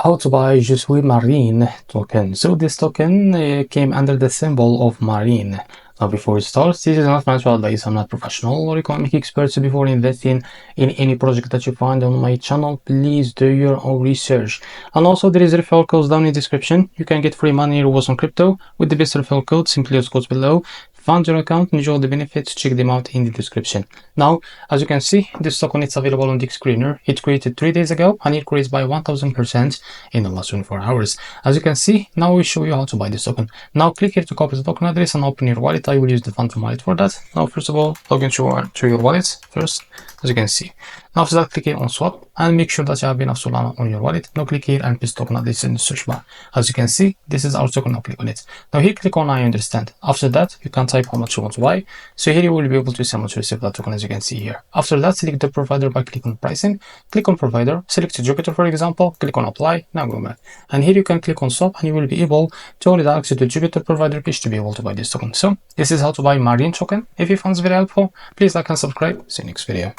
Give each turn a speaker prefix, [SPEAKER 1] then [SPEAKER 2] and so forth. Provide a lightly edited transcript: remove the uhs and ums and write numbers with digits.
[SPEAKER 1] How to buy Suis Marine token. So this token came under the symbol of Marine. Now before we start, this is not financial advice. I'm not professional or economic expert. So before investing in any project that you find on my channel, please do your own research. And also there is referral codes down in the description. You can get free money rewards on crypto with the best referral code. Simply use codes below. Fund your account, enjoy the benefits, check them out in the description. Now, as you can see, this token is available on the screener. It created 3 days ago and it increased by 1000% in the last 24 hours. As you can see, now we show you how to buy this token. Now click here to copy the token address and open your wallet. I will use the Phantom wallet for that. Now first of all, log into your wallet first, as you can see. Now after that, click here on swap and make sure that you have enough Solana on your wallet. Now click here and paste token address in the search bar. As you can see, this is our token. Now click on it. Now here click on I understand. After that, you can type how much you want to buy. So here you will be able to see how much you receive that token, as you can see here. After that, select the provider by clicking pricing. Click on provider, select Jupiter for example, click on apply, now go back. And here you can click on swap and you will be able to only access the Jupiter provider page to be able to buy this token. So this is how to buy Marine token. If you found this very helpful, please like and subscribe. See you next video.